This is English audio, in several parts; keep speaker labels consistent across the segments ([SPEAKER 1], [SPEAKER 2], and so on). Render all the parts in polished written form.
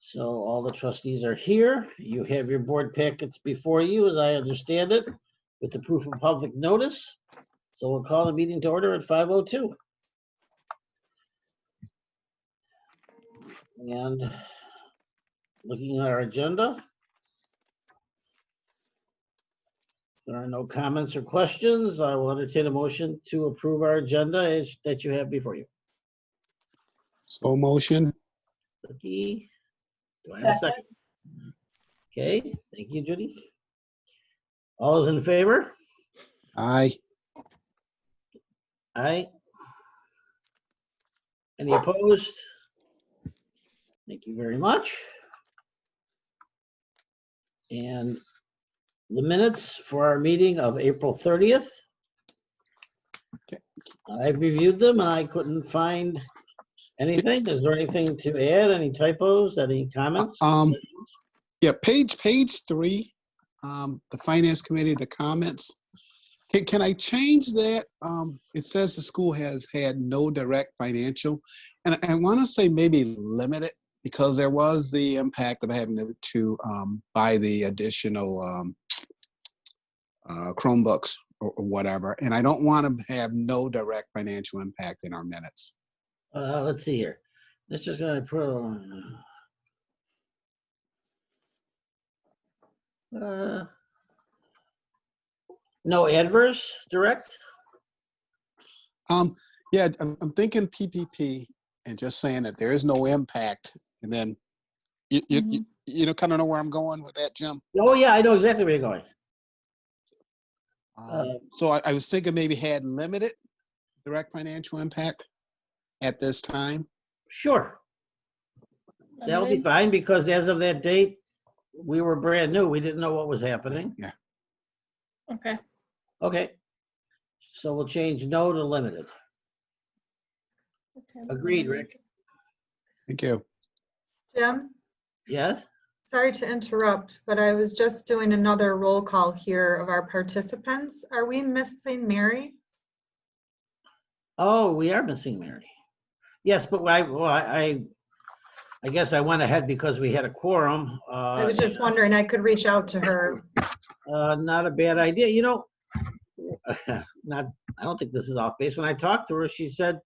[SPEAKER 1] So all the trustees are here. You have your board packets before you, as I understand it, with the proof of public notice. So we'll call the meeting to order at 5:02. And looking at our agenda, if there are no comments or questions, I will entertain a motion to approve our agenda that you have before you.
[SPEAKER 2] So motion.
[SPEAKER 1] Vicky, do I have a second? Okay, thank you, Judy. All those in favor?
[SPEAKER 2] Aye.
[SPEAKER 1] Aye. Any opposed? Thank you very much. And the minutes for our meeting of April 30th.
[SPEAKER 2] Okay.
[SPEAKER 1] I've reviewed them and I couldn't find anything. Is there anything to add? Any typos? Any comments?
[SPEAKER 2] Yeah, page 3, the finance committee, the comments. Can I change that? It says the school has had no direct financial, and I want to say maybe limited, because there was the impact of having to buy the additional Chromebooks or whatever, and I don't want to have no direct financial impact in our minutes.
[SPEAKER 1] Let's see here. Let's just gonna put. No adverse direct?
[SPEAKER 2] Yeah, I'm thinking PPP and just saying that there is no impact, and then you know, kind of know where I'm going with that, Jim.
[SPEAKER 1] Oh yeah, I know exactly where you're going.
[SPEAKER 2] So I was thinking maybe had limited direct financial impact at this time.
[SPEAKER 1] Sure. That'll be fine, because as of that date, we were brand new. We didn't know what was happening.
[SPEAKER 2] Yeah.
[SPEAKER 3] Okay.
[SPEAKER 1] Okay. So we'll change no to limited. Agreed, Rick.
[SPEAKER 2] Thank you.
[SPEAKER 4] Jim,
[SPEAKER 1] Yes?
[SPEAKER 4] sorry to interrupt, but I was just doing another roll call here of our participants. Are we missing Mary?
[SPEAKER 1] Oh, we are missing Mary. Yes, but I guess I went ahead because we had a quorum.
[SPEAKER 4] I was just wondering, I could reach out to her.
[SPEAKER 1] Not a bad idea. You know, I don't think this is off base. When I talked to her, she said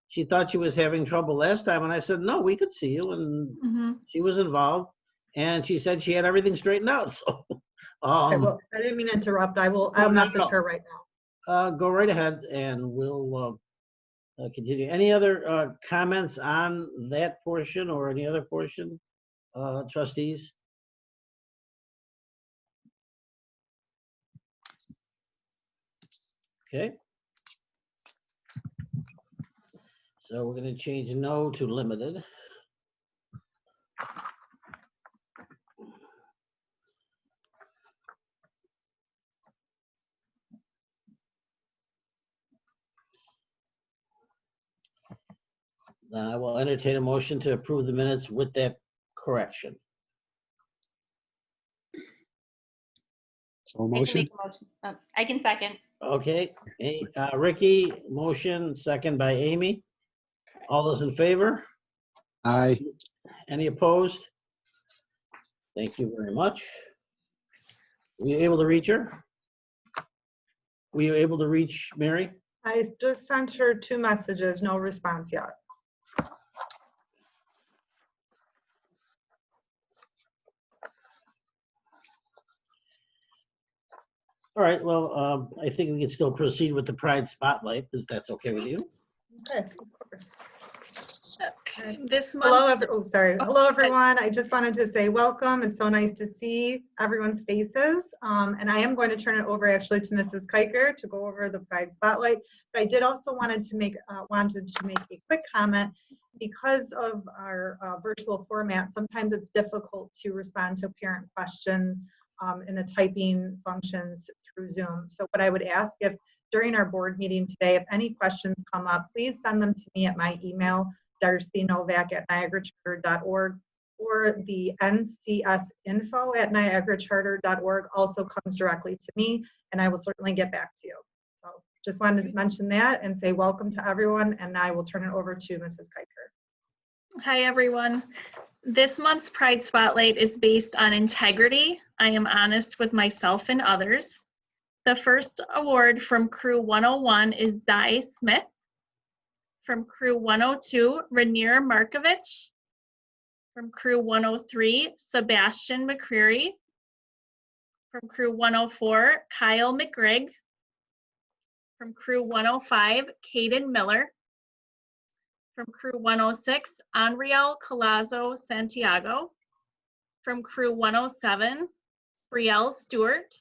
[SPEAKER 1] she thought she was having trouble last time. And I said, no, we could see you. And she was involved. And she said she had everything straightened out. So
[SPEAKER 4] Okay, well, I didn't mean to interrupt. I'll message her right now.
[SPEAKER 1] Go right ahead and we'll continue. Any other comments on that portion or any other portion, trustees? Okay. So we're going to change no to limited. Then I will entertain a motion to approve the minutes with that correction.
[SPEAKER 2] So
[SPEAKER 3] I can
[SPEAKER 2] motion.
[SPEAKER 3] make a motion. I can second.
[SPEAKER 1] Okay, Ricky, motion, second by Amy. All those in favor?
[SPEAKER 2] Aye.
[SPEAKER 1] Any opposed? Thank you very much. Were you able to reach her? Were you able to reach Mary?
[SPEAKER 4] I just sent her 2 messages, no response yet.
[SPEAKER 1] All right, well, I think we can still proceed with the Pride Spotlight, if that's okay with you.
[SPEAKER 4] Okay, of course.
[SPEAKER 3] Okay. This month.
[SPEAKER 4] Hello, everyone. I just wanted to say welcome. It's so nice to see everyone's faces. And I am going to turn it over actually to Mrs. Kiker to go over the Pride Spotlight. But I did also wanted to make a quick comment. Because of our virtual format, sometimes it's difficult to respond to parent questions in the typing functions through Zoom. So what I would ask, if during our board meeting today, if any questions come up, please send them to me at my email, darcynovak@niagaracharter.org, or the ncsinfo@niagaracharter.org also comes directly to me, and I will certainly get back to you. So just wanted to mention that and say welcome to everyone, and I will turn it over to Mrs. Kiker.
[SPEAKER 3] Hi, everyone. This month's Pride Spotlight is based on integrity. I am honest with myself and others. The first award from Crew 101 is Zai Smith. From Crew 102, Rainier Markovich. From Crew 103, Sebastian McCreary. From Crew 104, Kyle McGrigg. From Crew 105, Caden Miller. From Crew 106, Anriel Colazo Santiago. From Crew 107, Brielle Stewart.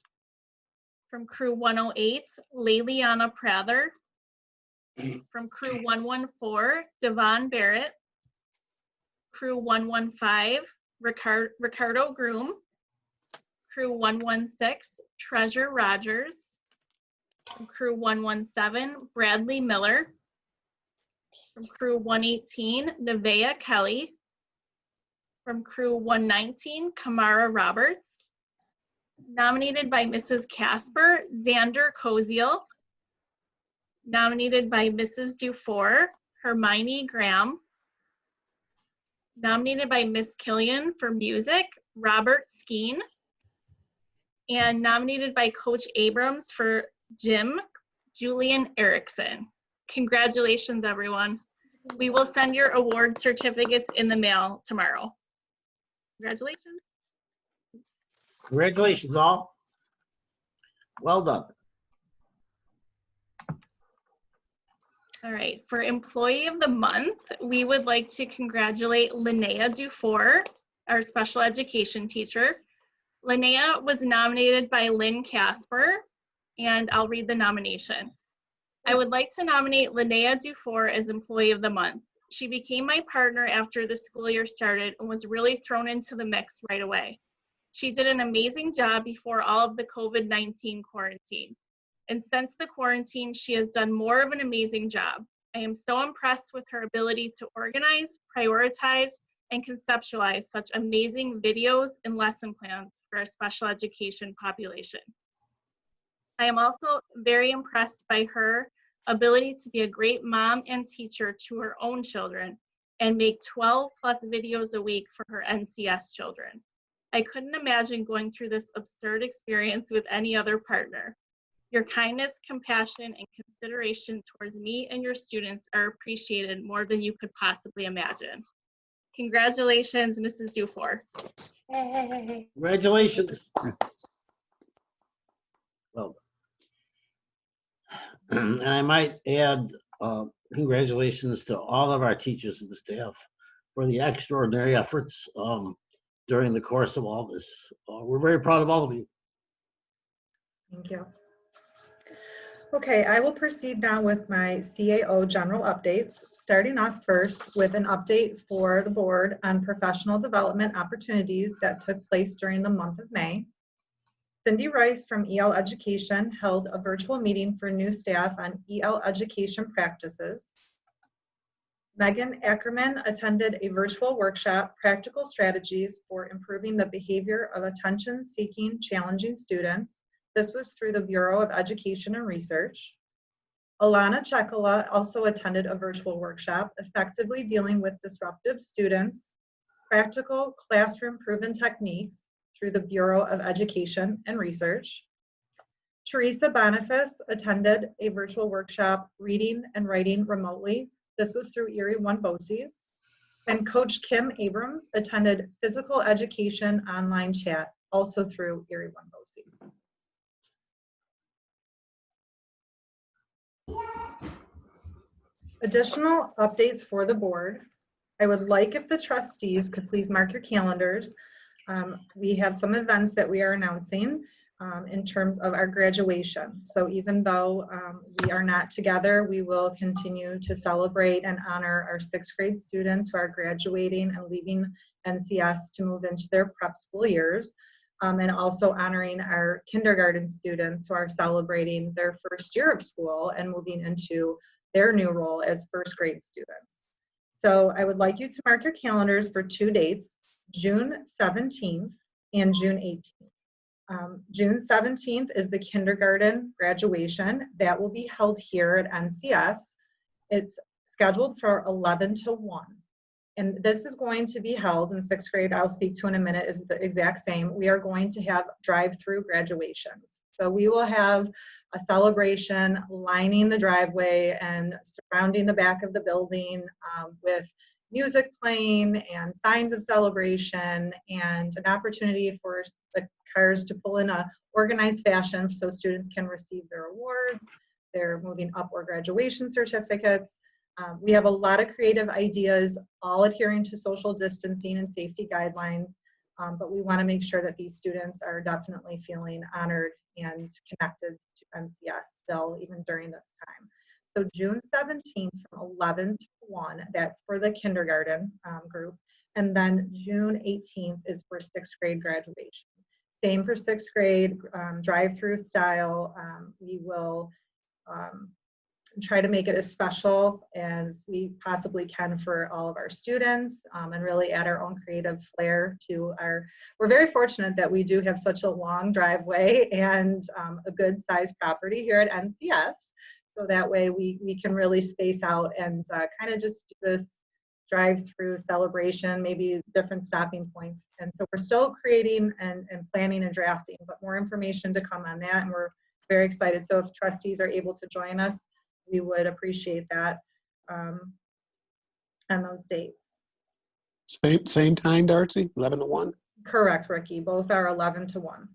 [SPEAKER 3] From Crew 108, Leliana Prather. From Crew 114, Devon Barrett. Crew 115, Ricardo Groom. Crew 116, Treasure Rogers. From Crew 117, Bradley Miller. From Crew 118, Nevaeh Kelly. From Crew 119, Kamara Roberts. Nominated by Mrs. Casper, Xander Koziel. Nominated by Mrs. Dufour, Hermione Graham. Nominated by Miss Killian for music, Robert Skeen. And nominated by Coach Abrams for gym, Julian Erickson. Congratulations, everyone. We will send your award certificates in the mail tomorrow. Congratulations.
[SPEAKER 1] Congratulations, all. Well done.
[SPEAKER 3] All right, for Employee of the Month, we would like to congratulate Linnea Dufour, our special education teacher. Linnea was nominated by Lynn Casper, and I'll read the nomination. I would like to nominate Linnea Dufour as Employee of the Month. She became my partner after the school year started and was really thrown into the mix right away. She did an amazing job before all of the COVID-19 quarantine. And since the quarantine, she has done more of an amazing job. I am so impressed with her ability to organize, prioritize, and conceptualize such amazing videos and lesson plans for our special education population. I am also very impressed by her ability to be a great mom and teacher to her own children and make 12+ videos a week for her NCS children. I couldn't imagine going through this absurd experience with any other partner. Your kindness, compassion, and consideration towards me and your students are appreciated more than you could possibly imagine. Congratulations, Mrs. Dufour.
[SPEAKER 1] Yay. Congratulations. Well done. And I might add congratulations to all of our teachers and staff for the extraordinary efforts during the course of all this. We're very proud of all of you.
[SPEAKER 4] Thank you. Okay, I will proceed now with my CAO general updates, starting off first with an update for the board on professional development opportunities that took place during the month of May. Cindy Rice from EL Education held a virtual meeting for new staff on EL education practices. Megan Ackerman attended a virtual workshop, Practical Strategies for Improving the Behavior of Attention-Seeking Challenging Students. This was through the Bureau of Education and Research. Alana Chekala also attended a virtual workshop, Effectively Dealing with Disruptive Students, Practical Classroom Proven Techniques through the Bureau of Education and Research. Teresa Boniface attended a virtual workshop, Reading and Writing Remotely. This was through Erie One BOCES. And Coach Kim Abrams attended Physical Education Online Chat, also through Erie One BOCES. Additional updates for the board. I would like if the trustees could please mark your calendars. We have some events that we are announcing in terms of our graduation. So even though we are not together, we will continue to celebrate and honor our 6th grade students who are graduating and leaving NCS to move into their prep school years. And also honoring our kindergarten students who are celebrating their first year of school and moving into their new role as 1st grade students. So I would like you to mark your calendars for 2 dates, June 17th and June 18th. June 17th is the kindergarten graduation. That will be held here at NCS. It's scheduled for 11 to 1. And this is going to be held in 6th grade. I'll speak to in a minute, is the exact same. We are going to have drive-through graduations. So we will have a celebration lining the driveway and surrounding the back of the building with music playing and signs of celebration and an opportunity for the cars to pull in a organized fashion so students can receive their awards, their moving up or graduation certificates. We have a lot of creative ideas, all adhering to social distancing and safety guidelines, but we want to make sure that these students are definitely feeling honored and connected to NCS still, even during this time. So June 17th from 11 to 1, that's for the kindergarten group. And then June 18th is for 6th grade graduation. Same for 6th grade, drive-through style. We will try to make it as special as we possibly can for all of our students, and really add our own creative flair to our, we're very fortunate that we do have such a long driveway and a good sized property here at NCS. So that way we can really space out and kind of just do this drive-through celebration, maybe different stopping points. And so we're still creating and planning and drafting, but more information to come on that. And we're very excited. So if trustees are able to join us, we would appreciate that on those dates.
[SPEAKER 2] Same time, Darcy, 11 to 1?
[SPEAKER 4] Correct, Ricky. Both are 11 to 1.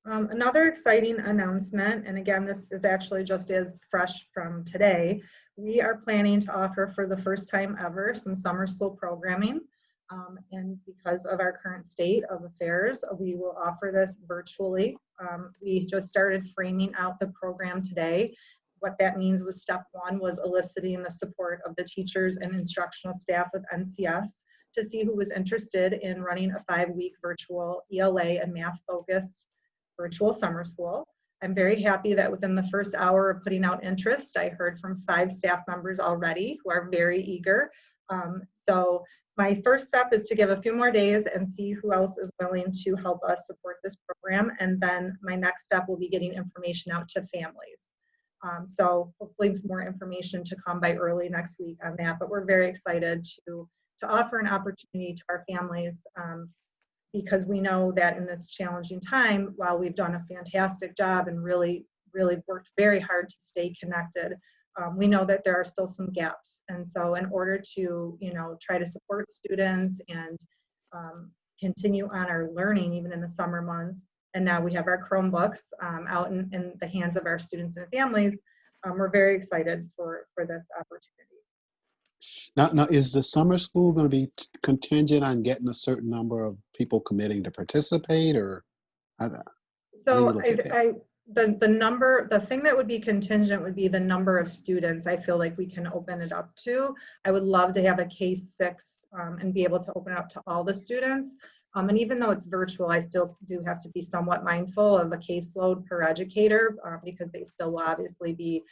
[SPEAKER 4] Another exciting announcement, and again, this is actually just as fresh from today, we are planning to offer for the first time ever some summer school programming. And because of our current state of affairs, we will offer this virtually. We just started framing out the program today. What that means was step 1 was eliciting the support of the teachers and instructional staff of NCS to see who was interested in running a 5-week virtual ELA and math focused virtual summer school. I'm very happy that within the first hour of putting out interest, I heard from 5 staff members already who are very eager. So my first step is to give a few more days and see who else is willing to help us support this program. And then my next step will be getting information out to families. So hopefully more information to come by early next week on that. But we're very excited to offer an opportunity to our families because we know that in this challenging time, while we've done a fantastic job and really worked very hard to stay connected, we know that there are still some gaps. And so in order to, try to support students and continue on our learning, even in the summer months, and now we have our Chromebooks out in the hands of our students and families, we're very excited for this opportunity.
[SPEAKER 2] Now, is the summer school going to be contingent on getting a certain number of people committing to participate, or?
[SPEAKER 4] So the thing that would be contingent would be the number of students I feel like we can open it up to. I would love to have a K-6 and be able to open it up to all the students. And even though it's virtual, I still do have to be somewhat mindful of a caseload per educator because they still will obviously be,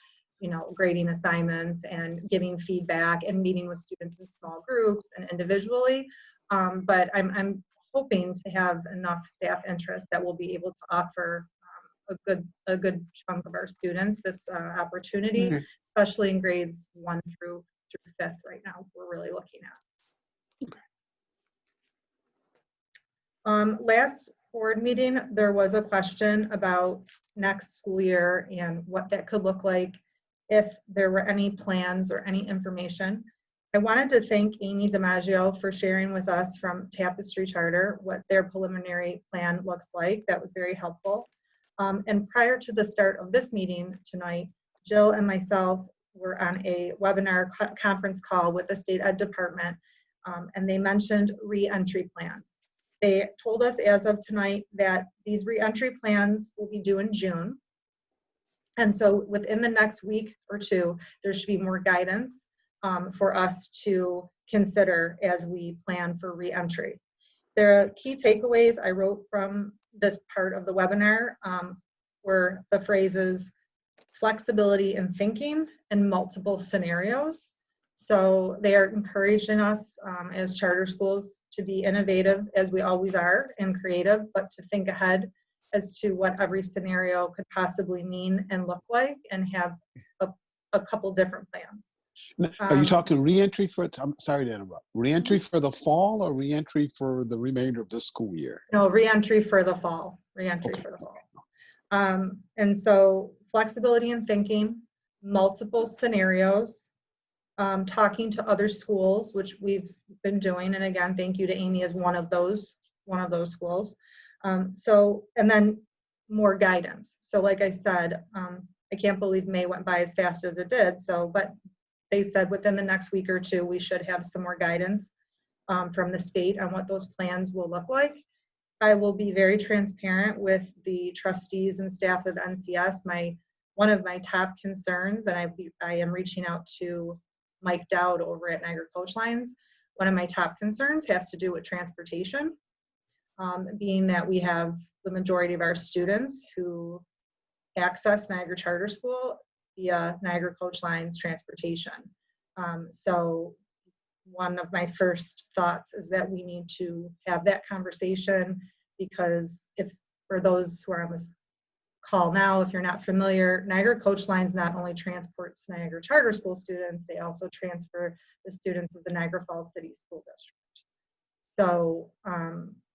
[SPEAKER 4] grading assignments and giving feedback and meeting with students in small groups and individually. But I'm hoping to have enough staff interest that we'll be able to offer a good chunk of our students this opportunity, especially in grades 1 through 5th right now, we're really looking at. Last board meeting, there was a question about next school year and what that could look like if there were any plans or any information. I wanted to thank Amy DiMaggio for sharing with us from Tapestry Charter what their preliminary plan looks like. That was very helpful. And prior to the start of this meeting tonight, Jill and myself were on a webinar conference call with the State Ed Department, and they mentioned re-entry plans. They told us as of tonight that these re-entry plans will be due in June. And so within the next week or two, there should be more guidance for us to consider as we plan for re-entry. There are key takeaways I wrote from this part of the webinar were the phrases flexibility in thinking and multiple scenarios. So they are encouraging us as charter schools to be innovative as we always are and creative, but to think ahead as to what every scenario could possibly mean and look like and have a a couple different plans.
[SPEAKER 2] Are you talking reentry for, I'm sorry to interrupt, reentry for the fall or reentry for the remainder of the school year?
[SPEAKER 4] No, reentry for the fall, reentry
[SPEAKER 2] Okay.
[SPEAKER 4] for the fall. And so flexibility in thinking, multiple scenarios, talking to other schools, which we've been doing. And again, thank you to Amy as one of those schools. And then more guidance. So like I said, I can't believe May went by as fast as it did. But they said within the next week or two, we should have some more guidance from the state on what those plans will look like. I will be very transparent with the trustees and staff of NCS. One of my top concerns, and I am reaching out to Mike Dowd over at Niagara Coach Lines. One of my top concerns has to do with transportation, being that we have the majority of our students who access Niagara Charter School via Niagara Coach Lines transportation. So one of my first thoughts is that we need to have that conversation, because for those who are on this call now, if you're not familiar, Niagara Coach Lines not only transports Niagara Charter School students, they also transfer the students of the Niagara Falls City School District. So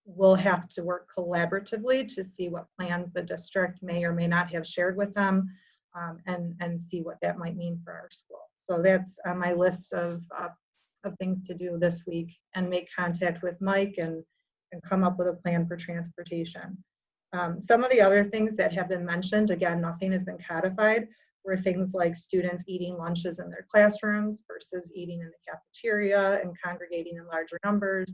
[SPEAKER 4] we'll have to work collaboratively to see what plans the district may or may not have shared with them, and see what that might mean for our school. So that's on my list of things to do this week, and make contact with Mike and come up with a plan for transportation. Some of the other things that have been mentioned, again, nothing has been codified, were things like students eating lunches in their classrooms versus eating in the cafeteria and congregating in larger numbers.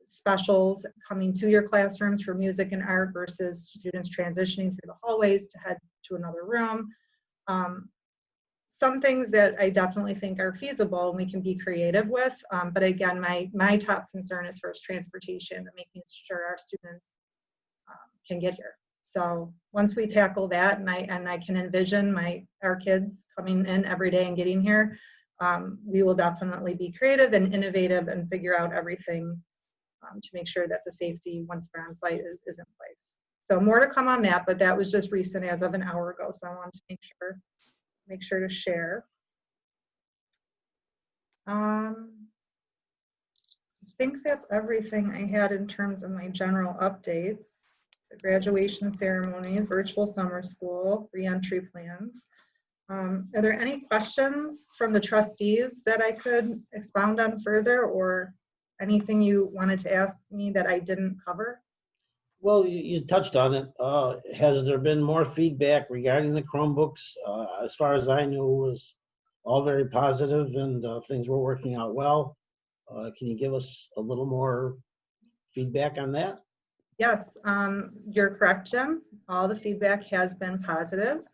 [SPEAKER 4] Specials coming to your classrooms for music and art versus students transitioning through the hallways to head to another room. Some things that I definitely think are feasible and we can be creative with, but again, my top concern is first transportation and making sure our students can get here. So once we tackle that, and I can envision our kids coming in every day and getting here, we will definitely be creative and innovative and figure out everything to make sure that the safety once they're on site is in place. So more to come on that, but that was just recent as of an hour ago. So I wanted to make sure to share. I think that's everything I had in terms of my general updates. So graduation ceremonies, virtual summer school, re-entry plans. Are there any questions from the trustees that I could expound on further, or anything you wanted to ask me that I didn't cover?
[SPEAKER 1] Well, you touched on it. Has there been more feedback regarding the Chromebooks? As far as I knew, it was all very positive and things were working out well. Can you give us a little more feedback on that?
[SPEAKER 4] Yes, you're correct, Jim. All the feedback has been positive.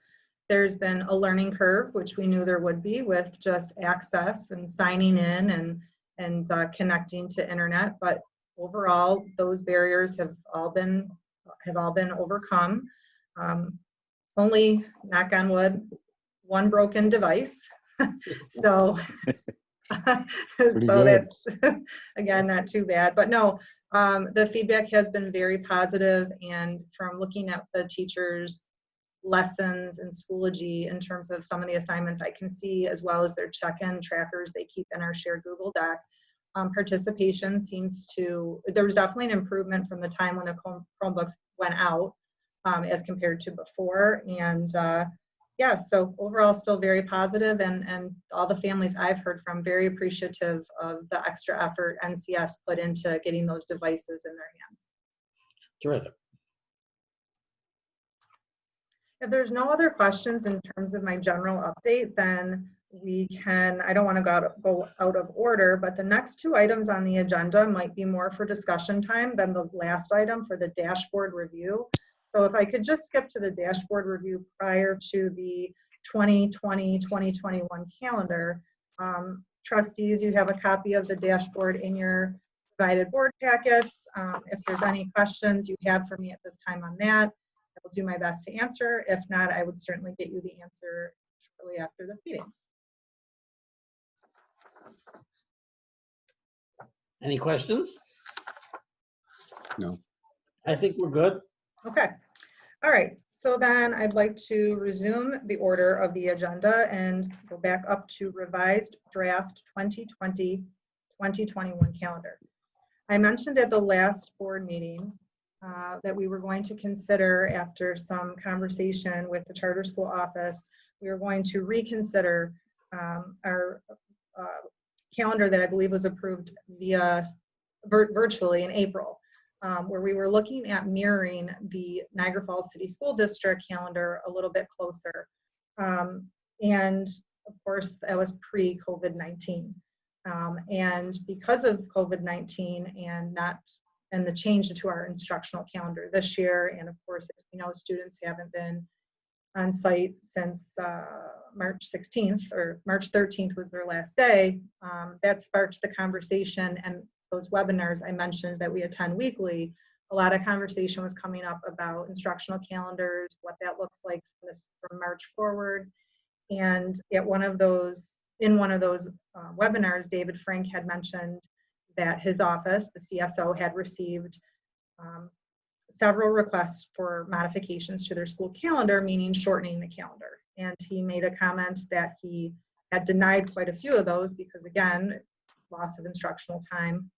[SPEAKER 4] There's been a learning curve, which we knew there would be, with just access and signing in and connecting to internet. But overall, those barriers have all been overcome. Only, knock on wood, one broken device. So that's again not too bad, but no, the feedback has been very positive, and from looking at the teachers' lessons and Schoology in terms of some of the assignments I can see, as well as their check-in trackers they keep in our shared Google Doc, participation seems to, there was definitely an improvement from the time when the Chromebooks went out as compared to before. And yeah, so overall still very positive, and all the families I've heard from very appreciative of the extra effort NCS put into getting those devices in their hands.
[SPEAKER 1] Terrific.
[SPEAKER 4] If there's no other questions in terms of my general update, then we can, I don't want to go out of order, but the next two items on the agenda might be more for discussion time than the last item for the dashboard review. So if I could just skip to the dashboard review prior to the 2020-2021 calendar. Trustees, you have a copy of the dashboard in your provided board packets. If there's any questions you have for me at this time on that, I will do my best to answer. If not, I would certainly get you the answer shortly after this meeting.
[SPEAKER 1] Any questions?
[SPEAKER 2] No.
[SPEAKER 1] I think we're good.
[SPEAKER 4] Okay. All right, so then I'd like to resume the order of the agenda and go back up to revised draft 2020-2021 calendar. I mentioned at the last board meeting that we were going to consider, after some conversation with the charter school office, we were going to reconsider our calendar that I believe was approved via virtually in April, where we were looking at mirroring the Niagara Falls City School District calendar a little bit closer. And of course, that was pre-COVID-19. And because of COVID-19 and the change to our instructional calendar this year, and of course, as we know, students haven't been on site since March 16th, or March 13th was their last day. That sparked the conversation, and those webinars I mentioned that we attend weekly, a lot of conversation was coming up about instructional calendars, what that looks like from March forward. And in one of those webinars, David Frank had mentioned that his office, the CSO, had received several requests for modifications to their school calendar, meaning shortening the calendar. And he made a comment that he had denied quite a few of those because, again, loss of instructional time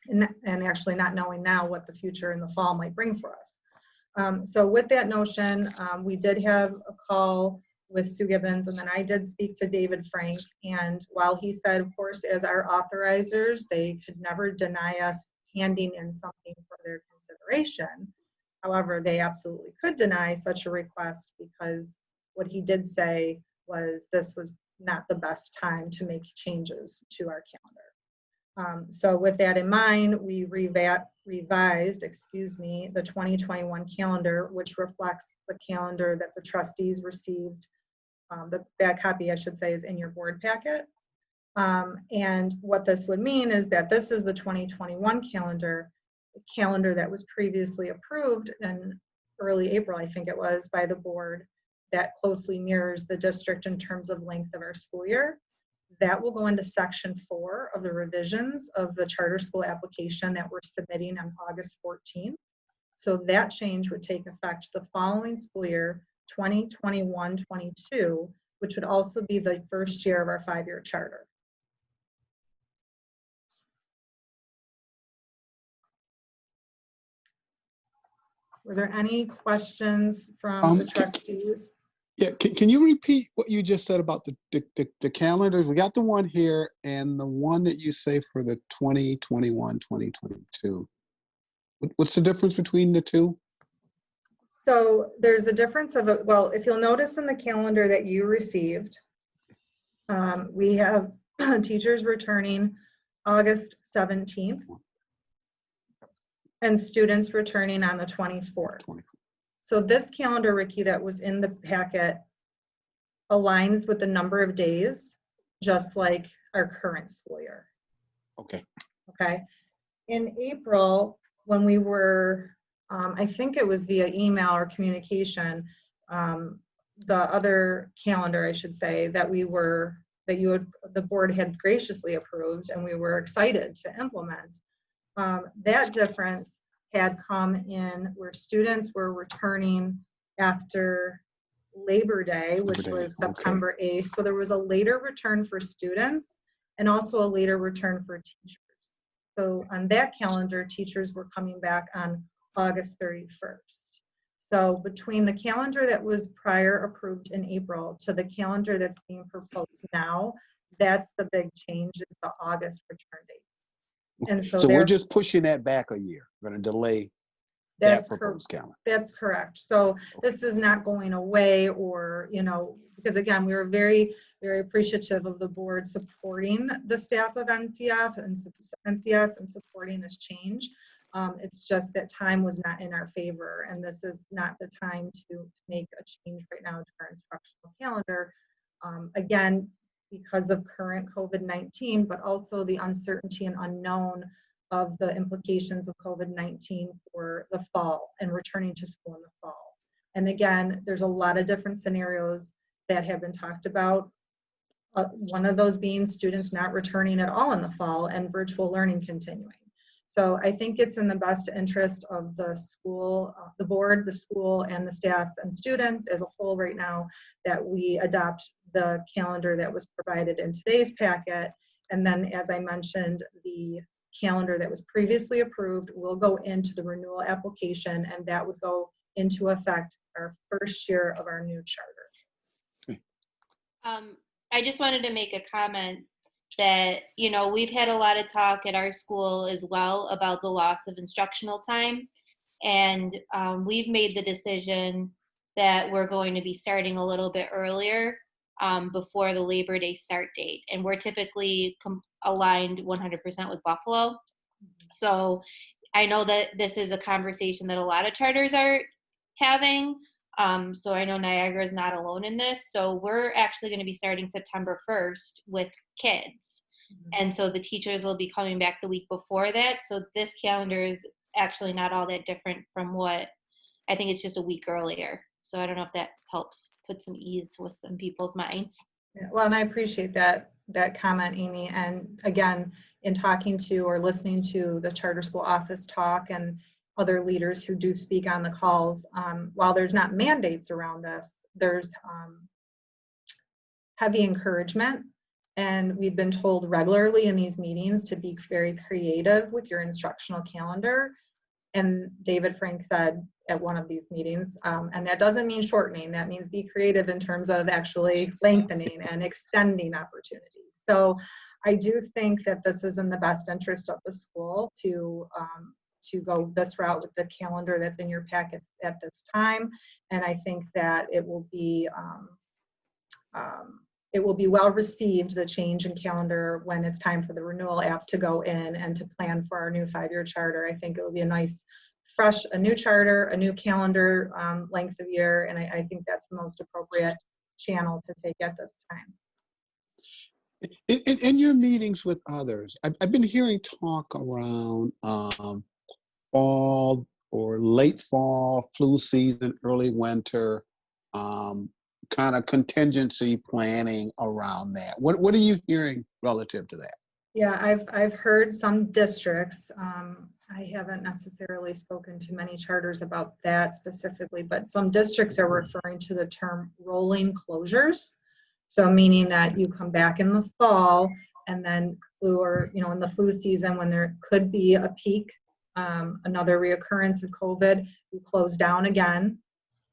[SPEAKER 4] and actually not knowing now what the future in the fall might bring for us. So with that notion, we did have a call with Sue Gibbons, and then I did speak to David Frank. And while he said, of course, as our authorizers, they could never deny us handing in something for their consideration. However, they absolutely could deny such a request, because what he did say was this was not the best time to make changes to our calendar. So with that in mind, we revised, the 2021 calendar, which reflects the calendar that the trustees received. That copy, I should say, is in your board packet. And what this would mean is that this is the 2021 calendar, the calendar that was previously approved in early April, I think it was, by the board, that closely mirrors the district in terms of length of our school year. That will go into section 4 of the revisions of the charter school application that we're submitting on August 14th. So that change would take effect the following school year, 2021-22, which would also be the first year of our 5-year charter. Were there any questions from the trustees?
[SPEAKER 2] Yeah, can you repeat what you just said about the calendars? We got the one here and the one that you say for the 2021-2022. What's the difference between the two?
[SPEAKER 4] So there's a difference of, well, if you'll notice in the calendar that you received, we have teachers returning August 17th and students returning on the 24th. So this calendar, Ricky, that was in the packet aligns with the number of days, just like our current school year.
[SPEAKER 2] Okay.
[SPEAKER 4] Okay. In April, when we were, I think it was via email or communication, the other calendar, I should say, that the board had graciously approved and we were excited to implement. That difference had come in where students were returning after Labor Day, which was September 8th. So there was a later return for students and also a later return for teachers. So on that calendar, teachers were coming back on August 31st. So between the calendar that was prior approved in April to the calendar that's being proposed now, that's the big change, is the August return date. And so
[SPEAKER 2] we're just pushing that back a year. We're going to delay that proposed calendar.
[SPEAKER 4] That's correct. So this is not going away, or, because again, we were very, very appreciative of the board supporting the staff of NCS and supporting this change. It's just that time was not in our favor, and this is not the time to make a change right now to our instructional calendar. Again, because of current COVID-19, but also the uncertainty and unknown of the implications of COVID-19 for the fall and returning to school in the fall. And again, there's a lot of different scenarios that have been talked about. One of those being students not returning at all in the fall and virtual learning continuing. So I think it's in the best interest of the school, the board, the school, and the staff and students as a whole right now that we adopt the calendar that was provided in today's packet. And then, as I mentioned, the calendar that was previously approved will go into the renewal application, and that would go into effect our first year of our new charter.
[SPEAKER 5] I just wanted to make a comment that, you know, we've had a lot of talk at our school as well about the loss of instructional time. And we've made the decision that we're going to be starting a little bit earlier before the Labor Day start date. And we're typically aligned 100% with Buffalo. So I know that this is a conversation that a lot of charters are having. So I know Niagara is not alone in this. So we're actually going to be starting September 1st with kids. And so the teachers will be coming back the week before that. So this calendar is actually not all that different from what, I think it's just a week earlier. So I don't know if that helps put some ease with some people's minds.
[SPEAKER 4] Yeah, well, and I appreciate that comment, Amy. And again, in talking to or listening to the charter school office talk and other leaders who do speak on the calls, while there's not mandates around this, there's heavy encouragement. And we've been told regularly in these meetings to be very creative with your instructional calendar. And David Frank said at one of these meetings, and that doesn't mean shortening, that means be creative in terms of actually lengthening and extending opportunities. So I do think that this is in the best interest of the school to go this route with the calendar that's in your packets at this time. And I think that it will be well received, the change in calendar, when it's time for the renewal app to go in and to plan for our new 5-year charter. I think it will be a nice, fresh, a new charter, a new calendar length of year, and I think that's the most appropriate channel to take at this time.
[SPEAKER 2] In your meetings with others, I've been hearing talk around fall or late fall, flu season, early winter, kind of contingency planning around that. What are you hearing relative to that?
[SPEAKER 4] Yeah, I've heard some districts. I haven't necessarily spoken to many charters about that specifically, but some districts are referring to the term rolling closures. So meaning that you come back in the fall and then flu, or in the flu season when there could be a peak, another reoccurrence of COVID, you close down again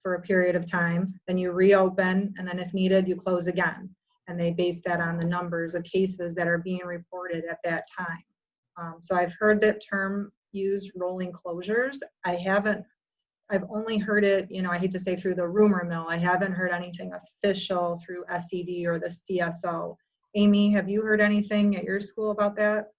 [SPEAKER 4] for a period of time, then you reopen, and then if needed, you close again. And they base that on the numbers of cases that are being reported at that time. So I've heard that term used, rolling closures. I've only heard it, I hate to say through the rumor mill. I haven't heard anything official through SED or the CSO. Amy, have you heard anything at your school about that?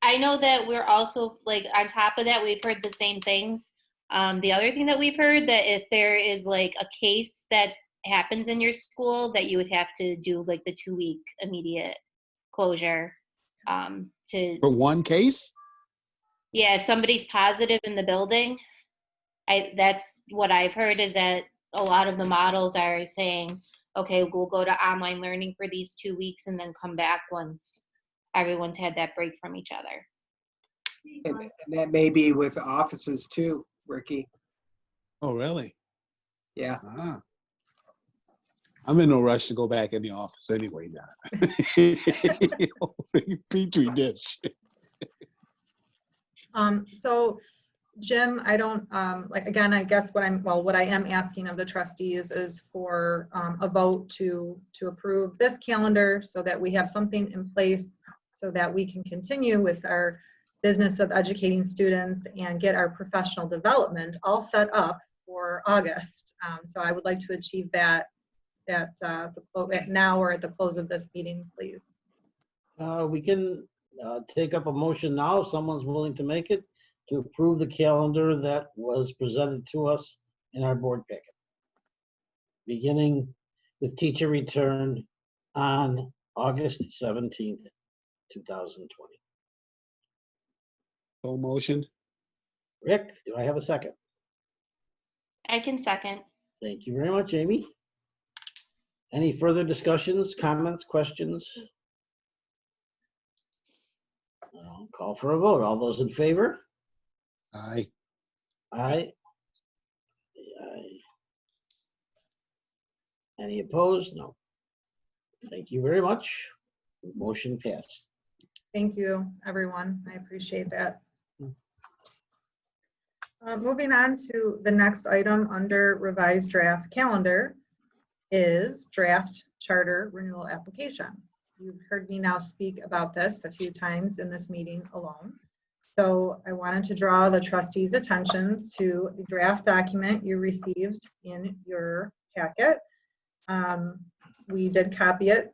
[SPEAKER 5] I know that we're also, like, on top of that, we've heard the same things. The other thing that we've heard, that if there is like a case that happens in your school, that you would have to do like the 2-week immediate closure.
[SPEAKER 2] For one case?
[SPEAKER 5] Yeah, if somebody's positive in the building, that's what I've heard, is that a lot of the models are saying, okay, we'll go to online learning for these 2 weeks and then come back once everyone's had that break from each other.
[SPEAKER 6] And that may be with offices too, Ricky.
[SPEAKER 2] Oh, really?
[SPEAKER 6] Yeah.
[SPEAKER 2] Ah. I'm in no rush to go back in the office anyway now. Petri dish.
[SPEAKER 4] So Jim, I don't, again, I guess what I am asking of the trustees is for a vote to approve this calendar so that we have something in place so that we can continue with our business of educating students and get our professional development all set up for August. So I would like to achieve that at now or at the close of this meeting, please.
[SPEAKER 1] We can take up a motion now, if someone's willing to make it, to approve the calendar that was presented to us in our board packet, beginning with teacher return on August 17th, 2020.
[SPEAKER 2] Full motion.
[SPEAKER 1] Rick, do I have a second?
[SPEAKER 5] I can second.
[SPEAKER 1] Thank you very much, Amy. Any further discussions, comments, questions? No. Call for a vote. All those in favor?
[SPEAKER 2] Aye.
[SPEAKER 1] Aye. Aye. Any opposed? No. Thank you very much. Motion passed.
[SPEAKER 4] Thank you, everyone. I appreciate that. Moving on to the next item under revised draft calendar is draft charter renewal application. You've heard me now speak about this a few times in this meeting alone. So I wanted to draw the trustees' attention to the draft document you received in your packet. We did copy it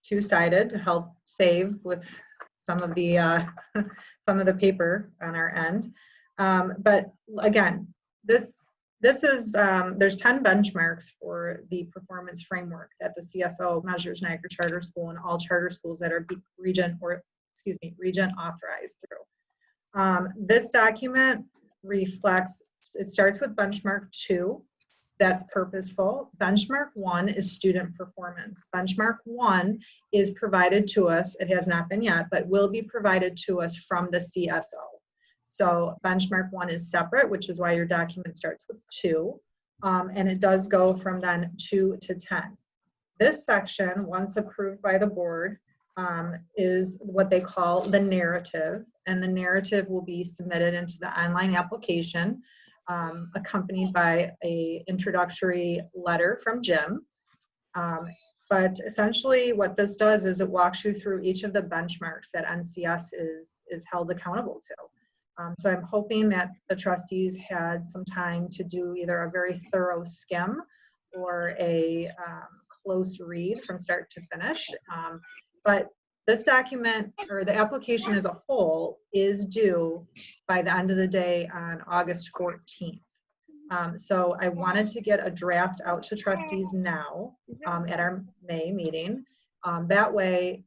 [SPEAKER 4] two-sided to help save with some of the paper on our end. But again, this is there's 10 benchmarks for the performance framework that the CSO measures Niagara Charter School and all charter schools that are region authorized through. This document reflects, it starts with benchmark 2. That's purposeful. Benchmark 1 is student performance. Benchmark 1 is provided to us, it has not been yet, but will be provided to us from the CSO. So benchmark 1 is separate, which is why your document starts with 2. And it does go from then 2 to 10. This section, once approved by the board, is what they call the narrative. And the narrative will be submitted into the online application, accompanied by an introductory letter from Jim. But essentially what this does is it walks you through each of the benchmarks that NCS is held accountable to. So I'm hoping that the trustees had some time to do either a very thorough skim or a close read from start to finish. But this document, or the application as a whole, is due by the end of the day on August 14th. So I wanted to get a draft out to trustees now at our May meeting. That way,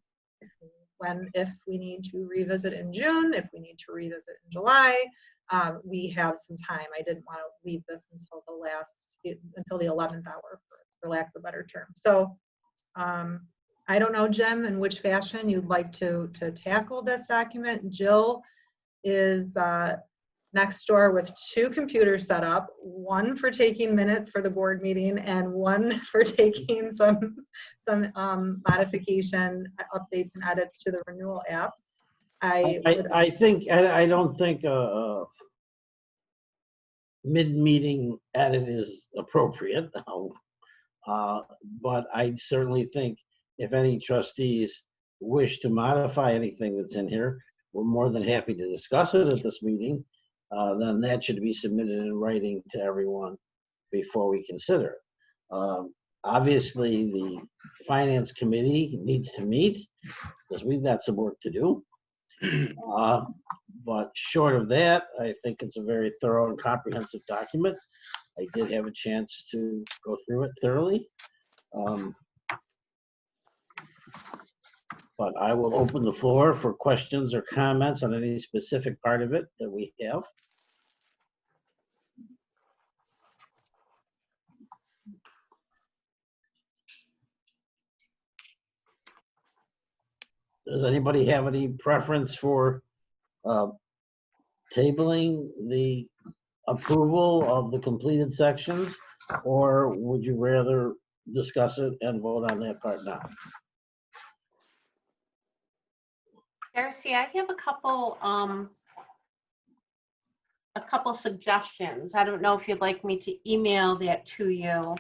[SPEAKER 4] if we need to revisit in June, if we need to revisit in July, we have some time. I didn't want to leave this until the 11th hour, for lack of a better term. So I don't know, Jim, in which fashion you'd like to tackle this document. Jill is next door with 2 computers set up, one for taking minutes for the board meeting and one for taking some modification, updates and edits to the renewal app. I
[SPEAKER 1] don't think a mid-meeting edit is appropriate. But I certainly think if any trustees wish to modify anything that's in here, we're more than happy to discuss it at this meeting. Then that should be submitted in writing to everyone before we consider it. Obviously, the Finance Committee needs to meet because we've got some work to do. But short of that, I think it's a very thorough and comprehensive document. I did have a chance to go through it thoroughly. But I will open the floor for questions or comments on any specific part of it that we have. Does anybody have any preference for tabling the approval of the completed sections, or would you rather discuss it and vote on that part now?
[SPEAKER 7] Darcy, I have a couple suggestions. I don't know if you'd like me to email that to you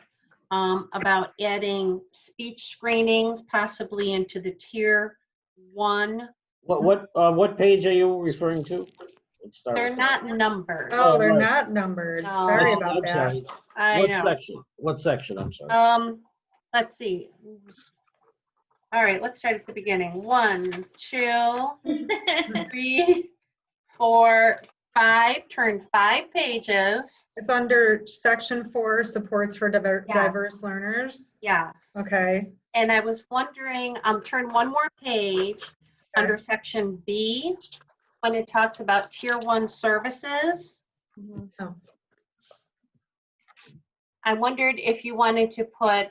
[SPEAKER 7] about adding speech screenings possibly into the tier 1.
[SPEAKER 1] What page are you referring to?
[SPEAKER 7] They're not numbered.
[SPEAKER 4] Oh, they're
[SPEAKER 1] right.
[SPEAKER 4] not numbered.
[SPEAKER 7] No.
[SPEAKER 4] Sorry about
[SPEAKER 1] I'm
[SPEAKER 4] that.
[SPEAKER 1] sorry.
[SPEAKER 7] I
[SPEAKER 1] What
[SPEAKER 7] know.
[SPEAKER 1] section? What section? I'm sorry.
[SPEAKER 7] Let's see. All right, let's start at the beginning. 1, 2, 3, 4, 5. Turn 5 pages.
[SPEAKER 4] It's under section 4, supports for diverse learners.
[SPEAKER 7] Yeah.
[SPEAKER 4] Okay.
[SPEAKER 7] And I was wondering, turn one more page under section B when it talks about tier 1 services.
[SPEAKER 4] Oh.
[SPEAKER 7] I wondered if you wanted to put